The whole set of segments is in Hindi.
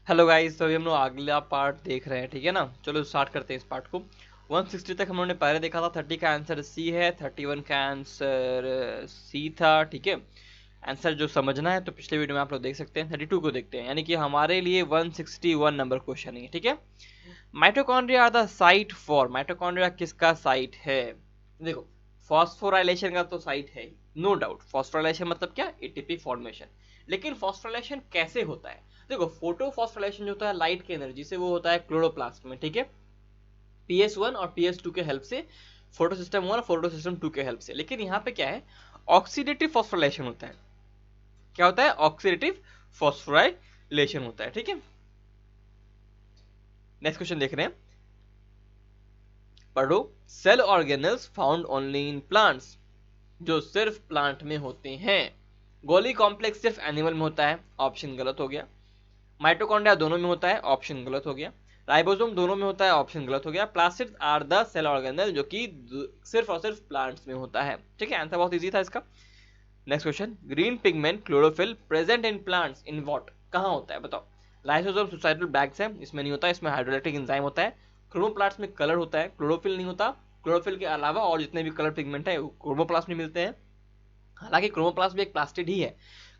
हेलो गाइस, तो अभी हम लोग अगला पार्ट देख रहे हैं, ठीक है ना। चलो स्टार्ट करते हैं इस पार्ट को। 160 तक हम लोगों ने पहले देखा था। 30 का आंसर सी है, 31 का आंसर सी था, ठीक है। आंसर जो समझना है तो पिछले वीडियो में आप लोग देख सकते हैं। 32 को देखते हैं, यानी कि हमारे लिए 161 नंबर क्वेश्चन है, ठीक है। Mitochondria are the site for, mitochondria किसका साइट है? देखो, फॉस्फोराइलेशन का तो साइट है, नो डाउट। फॉस्फोराइलेशन मतलब क्या? ATP formation. लेकिन फॉस्फोराइलेशन कैसे होता है? देखो, फोटो फॉस्फोराइलेशन जो होता है लाइट की एनर्जी से, वो होता है क्लोरोप्लास्ट में, ठीक है। PS1 और PS2 के हेल्प से, फोटो सिस्टम 1 और फोटो सिस्टम 2 के हेल्प से। लेकिन यहाँ पे क्या है? ऑक्सीडेटिव फॉस्फोराइलेशन होता है। क्या होता है? ऑक्सीडेटिव फॉस्फोराइलेशन होता है, ठीक है। नेक्स्ट क्वेश्चन देख रहे हैं, पढ़ो। Cell organelles found only in plants, जो सिर्फ प्लांट में होते हैं। गोली कॉम्प्लेक्स सिर्फ एनिमल में होता है, ऑप्शन गलत हो गया। माइटोकॉन्ड्रिया दोनों में होता है, ऑप्शन गलत हो गया। राइबोसोम दोनों में होता है, ऑप्शन गलत हो गया। Plastids are the cell organelle, जो कि सिर्फ और सिर्फ प्लांट्स में होता है, ठीक है। आंसर बहुत इजी था इसका। Next question, green pigment chlorophyll present in plants in what, कहाँ होता है बताओ? लाइसोसोम सुसाइडल बैग्स है, इसमें नहीं होता। इसमें हाइड्रोलाइटिक एंजाइम होता है। क्रोमोप्लास्ट में कलर होता है, क्लोरोफिल नहीं होता। क्लोरोफिल के अलावा और जितने भी कलर पिगमेंट है क्रोमोप्लास्ट में मिलते हैं। हालांकि क्रोमोप्लास्ट भी एक प्लास्टिड ही है,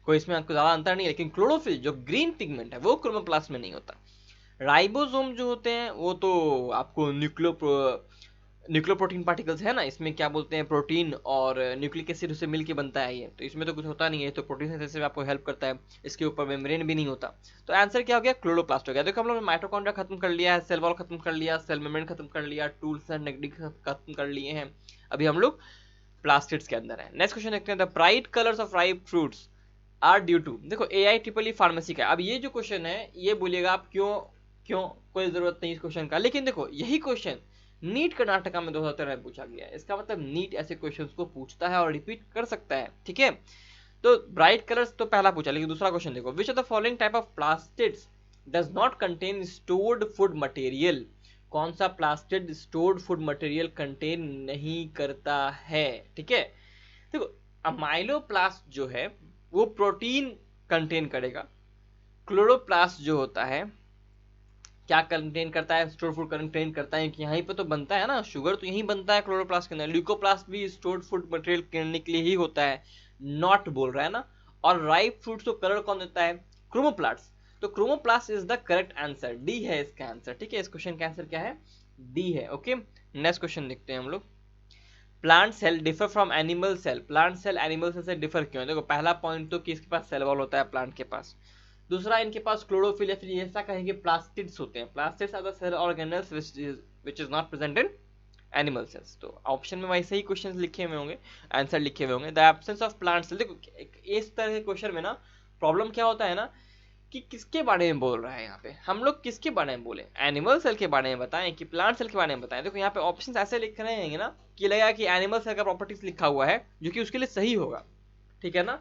कोई इसमें आपको ज्यादा अंतर नहीं है। लेकिन क्लोरोफिल जो ग्रीन पिगमेंट है वो क्रोमोप्लास्ट में नहीं होता। राइबोसोम जो होते हैं वो तो आपको न्यूक्लियो प्रोटीन पार्टिकल्स है ना, इसमें क्या बोलते हैं, प्रोटीन और न्यूक्लिक एसिड से मिलकर बनता है ये, तो इसमें तो कुछ होता नहीं है, तो प्रोटीन सिंथेसिस में आपको हेल्प करता है। इसके ऊपर मेम्ब्रेन भी नहीं होता। तो आंसर क्या हो गया? क्लोरोप्लास्ट हो गया। देखो, हम लोग ने माइटोकॉन्ड्रिया खत्म कर लिया है, सेल वॉल खत्म कर लिया, सेल मेम्ब्रेन खत्म कर लिया, टूल्स एंड नेगेटिव खत्म कर लिए हैं। अभी हम लोग प्लास्टिड्स के अंदर है। नेक्स्ट क्वेश्चन देखते हैं, the bright colours of ripe fruits are due to. देखो, AI फार्मेसी का। अब ये जो क्वेश्चन है, ये बोलिएगा आप क्यों क्यों, कोई जरूरत नहीं इस क्वेश्चन का। लेकिन देखो, यही क्वेश्चन नीट कर्नाटका में 2013 में पूछा गया है। इसका मतलब नीट ऐसे क्वेश्चन को पूछता है और रिपीट कर सकता है, ठीक है। तो ब्राइट कलर्स तो पहला पूछा, लेकिन दूसरा क्वेश्चन देखो, which of the following type of plastids does not contain stored food material. कौन सा plastid stored food material contain नहीं करता है, ठीक है। देखो, अमाइलोप्लास्ट जो है वो प्रोटीन कंटेन करेगा। क्लोरोप्लास्ट जो होता है क्या कंटेन करता है? स्टोर फूड कंटेन करता है, कि यहीं पे तो बनता है ना, शुगर तो यहीं बनता है क्लोरोप्लास्ट के अंदर। ल्यूकोप्लास्ट भी स्टोर्ड फूड मटेरियल करने के लिए ही होता है, नॉट बोल रहा है ना। और राइप फ्रूट्स को कलर कौन देता है? क्रोमोप्लास्ट। तो chromoplast is the correct answer, D है इसका आंसर, ठीक है। इस क्वेश्चन का आंसर क्या है? डी है, ओके। नेक्स्ट क्वेश्चन देखते हैं हम लोग, plant cell differ from animal cell. Plant cell animal cell से डिफर क्यों है? देखो, पहला पॉइंट तो कि इसके पास सेल वॉल होता है प्लांट के पास। दूसरा, इनके पास क्लोरोफिल या फिर ऐसा कहेंगे प्लास्टिड्स होते हैं। Plastids are the cell organelles which is not present in animal cells. तो ऑप्शन में वैसे ही क्वेश्चंस लिखे हुए होंगे, आंसर लिखे हुए होंगे। The absence of plant cell. देखो, इस तरह के क्वेश्चन में ना प्रॉब्लम क्या होता है ना, कि किसके बारे में बोल रहा है यहाँ पे, हम लोग किसके बारे में बोले, एनिमल सेल के बारे में बताएं कि प्लांट सेल के बारे में बताएं। देखो, यहाँ पे ऑप्शंस ऐसे लिख रहे हैं ना कि लगेगा कि एनिमल सेल का प्रॉपर्टीज लिखा हुआ है, जो कि उसके लिए सही होगा, ठीक है ना।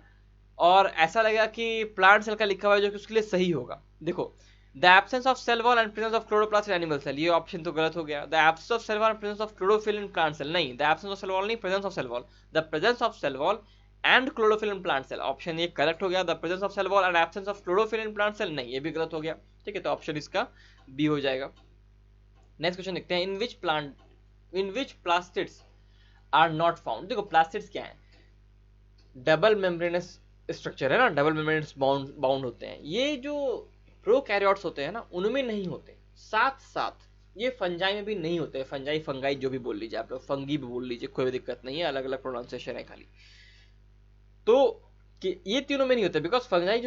और ऐसा लगेगा कि प्लांट सेल का लिखा हुआ है, जो कि उसके लिए सही होगा। देखो, the absence of cell wall and presence of chloroplast in animal cell, ये ऑप्शन तो गलत हो गया। The absence of cell wall and presence of chlorophyll in plant cell, नहीं, the absence of cell wall नहीं, presence of cell wall. The presence of cell wall and chlorophyll in plant cell, option ये करेक्ट हो गया। The presence of cell wall and absence of chlorophyll in plant cell, नहीं, ये भी गलत हो गया, ठीक है। तो ऑप्शन इसका बी हो जाएगा। नेक्स्ट क्वेश्चन देखते हैं, इन विच प्लास्टिड्स आर नॉट फाउंड। देखो, प्लास्टिड्स क्या है? डबल मेम्ब्रेनस स्ट्रक्चर है ना, डबल मेम्ब्रेनस बाउंड होते हैं। ये जो प्रोकैरियोट्स होते हैं ना, उनमें नहीं होते। साथ साथ ये फंजाई में भी नहीं होते। फंजाई, फंगाई जो भी बोल लीजिए आप लोग, फंगी भी बोल लीजिए, कोई भी दिक्कत नहीं है, अलग अलग प्रोनाउंसिएशन है खाली। तो कि ये तीनों में नहीं होते, बिकॉज फंजाई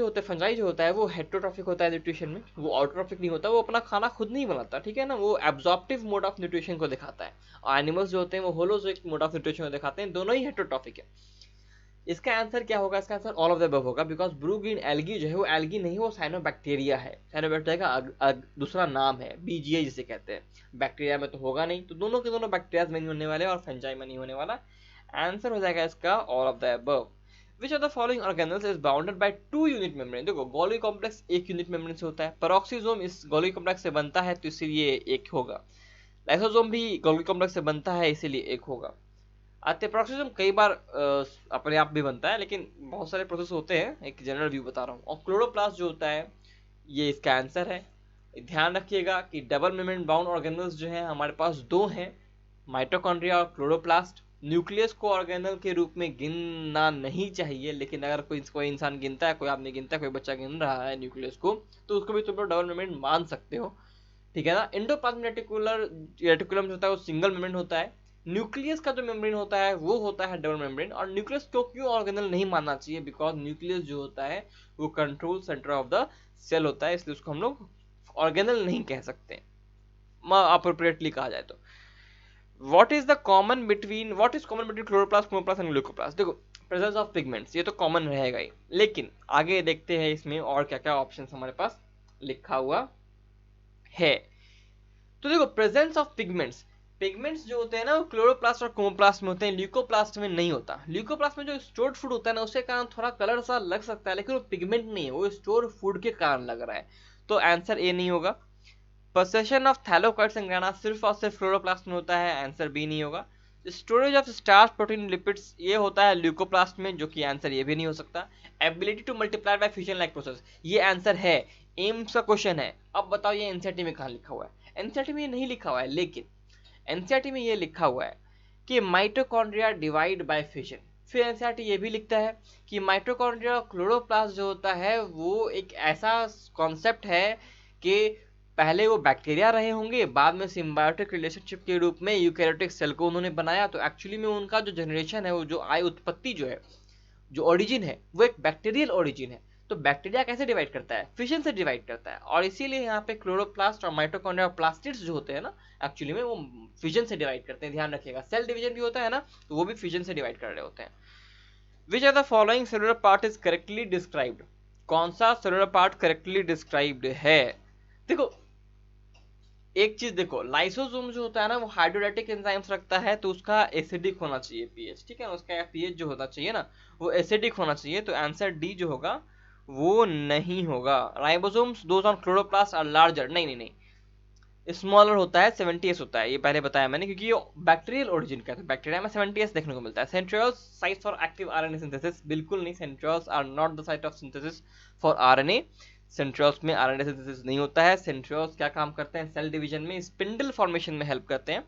जो होता है वो हेट्रोट्रॉफिक होता है न्यूट्रिशन में, वो ऑटोट्रॉफिक नहीं होता, वो अपना खाना खुद नहीं बनाता, ठीक है ना, वो एब्जॉर्प्टिव मोड ऑफ न्यूट्रिशन को दिखाता है। और एनिमल्स जो होते हैं वो होलोजोइक मोड ऑफ न्यूट्रिशन को दिखाते हैं, दोनों ही हेट्रोट्रॉफिक है। इसका आंसर क्या होगा? इसका answer all of the above होगा, बिकॉज ब्लू ग्रीन एल्गी जो है वो एल्गी नहीं, वो साइनोबैक्टीरिया है। साइनोबैक्टीरिया का दूसरा नाम है, बीजीआई जिसे कहते हैं। बैक्टीरिया में तो होगा नहीं, तो दोनों के दोनों बैक्टीरिया में नहीं होने वाले और फंजाई में नहीं होने वाला। आंसर हो जाएगा इसका all of the above. Which of the following organelles is bounded by two unit membrane. देखो, गोल्गी कॉम्प्लेक्स एक यूनिट मेम्ब्रेन से होता है, पेरोक्सिसोम इस गोल्गी कॉम्प्लेक्स से बनता है, तो इसीलिए एक होगा। लाइसोसोम भी गोल्गी कॉम्प्लेक्स से बनता है, इसीलिए एक होगा। पेरोक्सिसम कई बार अपने आप भी बनता है, लेकिन बहुत सारे प्रोसेस होते हैं, एक जनरल व्यू बता रहा हूँ। और क्लोरोप्लास्ट जो होता है ये इसका आंसर है। ध्यान रखिएगा कि डबल मेम्ब्रेन बाउंड ऑर्गेनल्स जो हैं हमारे पास दो हैं, माइटोकॉन्ड्रिया और क्लोरोप्लास्ट। न्यूक्लियस को ऑर्गेनल के रूप में गिनना नहीं चाहिए, लेकिन अगर कोई इंसान गिनता है, कोई आदमी गिनता है, कोई बच्चा गिन रहा है न्यूक्लियस को, तो उसको भी तुम लोग डबल मेम्ब्रेन मान सकते हो, ठीक है ना। एंडोप्लाज्मिक रेटिकुलम जो होता है वो सिंगल मेम्ब्रेन होता है। न्यूक्लियस का जो मेम्ब्रेन होता है वो होता है डबल मेम्ब्रेन। और न्यूक्लियस को क्यों ऑर्गेनल नहीं मानना चाहिए? बिकॉज न्यूक्लियस जो होता है वो control centre of the cell होता है, इसलिए उसको हम लोग ऑर्गेनल नहीं कह सकते अप्रोप्रिएटली कहा जाए तो। What is common between chloroplast chloroplast and ग्लूकोप्लास्ट? देखो, प्रेजेंस ऑफ पिगमेंट्स ये तो कॉमन रहेगा ही, लेकिन आगे देखते हैं इसमें और क्या क्या ऑप्शन हमारे पास लिखा हुआ है। तो देखो, प्रेजेंस ऑफ पिगमेंट्स जो होते हैं ना वो क्लोरोप्लास्ट और क्रोमोप्लास्ट में होते हैं, ल्यूकोप्लास्ट में नहीं होता। ल्यूकोप्लास्ट में जो स्टोर्ड फूड होता है ना उसके कारण थोड़ा कलर सा लग सकता है, लेकिन वो पिगमेंट नहीं है, वो स्टोर फूड के कारण लग रहा है। तो आंसर ए नहीं होगा। पोसेशन ऑफ थैलोकाइट्स एंड ग्राना सिर्फ और सिर्फ क्लोरोप्लास्ट में होता है, आंसर बी नहीं होगा। Storage of starch protein lipids ये होता है ल्यूकोप्लास्ट में, जो कि आंसर ये भी नहीं हो सकता। Ability to multiply by fusion like process ये आंसर है, एम्स का क्वेश्चन है। अब बताओ ये एनसीईआरटी में कहाँ लिखा हुआ है? एनसीईआरटी में ये नहीं लिखा हुआ है, लेकिन एनसीईआरटी में ये लिखा हुआ है कि माइटोकॉन्ड्रिया डिवाइड बाय फिशन। फिर एनसीईआरटी ये भी लिखता है कि माइटोकॉन्ड्रिया क्लोरोप्लास्ट जो होता है वो एक ऐसा कॉन्सेप्ट है कि पहले वो बैक्टीरिया रहे होंगे, बाद में सिम्बायोटिक रिलेशनशिप के रूप में यूकैरियोटिक सेल को उन्होंने बनाया। तो एक्चुअली में उनका जो जनरेशन है, वो जो उत्पत्ति जो है, जो ओरिजिन है, वो एक बैक्टीरियल ओरिजिन है। तो बैक्टीरिया कैसे डिवाइड करता है? फिशन से डिवाइड करता है। और इसीलिए यहाँ पे क्लोरोप्लास्ट और माइटोकॉन्ड्रिया और प्लास्टिड्स जो होते हैं ना, एक्चुअली में वो फिजन से डिवाइड करते हैं। ध्यान रखिएगा, सेल डिवीजन भी होता है ना, तो वो भी फिजन से डिवाइड कर रहे होते हैं। Which are the following cellular part is correctly described? कौन सा सेलुलर पार्ट करेक्टली डिस्क्राइब्ड है? देखो, एक चीज देखो, लाइसोसोम जो होता है ना वो हाइड्रोलाइटिक एंजाइम्स रखता है, तो उसका एसिडिक होना चाहिए पीएच, ठीक है ना। उसका पीएच जो होना चाहिए ना वो एसिडिक होना चाहिए। तो आंसर डी जो होगा वो नहीं होगा। Ribosomes those on chloroplast are larger, नहीं नहीं नहीं, स्मॉलर होता है, 70s होता है, ये पहले बताया मैंने, क्योंकि ये बैक्टीरियल ओरिजिन का है। बैक्टीरिया में 70s देखने को मिलता है। Centrioles sites for active RNA synthesis, बिल्कुल नहीं, centrioles are not the site of synthesis for RNA. Centrioles में आरएनए सिंथेसिस नहीं होता है। सेंट्रियोल्स क्या काम करते हैं? सेल डिवीजन में, स्पिंडल फॉर्मेशन में हेल्प करते हैं।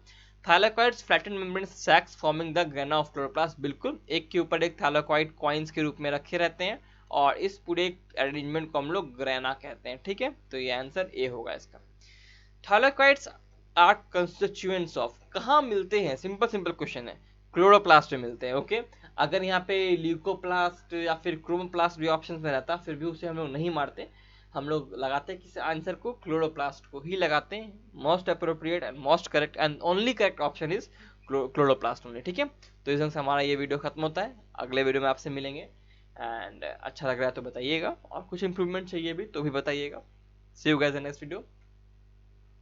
Thylakoids flatten membrane sacs forming the grana of chloroplast, बिल्कुल, एक के ऊपर एक थैलेकॉइड कॉइन्स के रूप में रखे रहते हैं, और इस पूरे अरेंजमेंट को हम लोग ग्रेना कहते हैं, ठीक है। तो ये आंसर ए होगा इसका। थैलेकॉइड्स आर कंस्टिट्यूएंट्स ऑफ, कहाँ मिलते हैं? सिंपल सिंपल क्वेश्चन है, क्लोरोप्लास्ट में मिलते हैं, ओके। अगर यहाँ पे ल्यूकोप्लास्ट या फिर क्रोमोप्लास्ट भी ऑप्शन में रहता, फिर भी उसे हम लोग नहीं मारते, हम लोग लगाते हैं किस आंसर को? क्लोरोप्लास्ट को ही लगाते हैं। Most appropriate and most correct and only correct option is chloroplast only, ठीक है। तो इस ढंग से हमारा ये वीडियो खत्म होता है। अगले वीडियो में आपसे मिलेंगे, एंड अच्छा लग रहा है तो बताइएगा, और कुछ इंप्रूवमेंट चाहिए भी तो भी बताइएगा। See you guys in next video.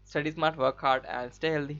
Study smart, work hard, and stay healthy.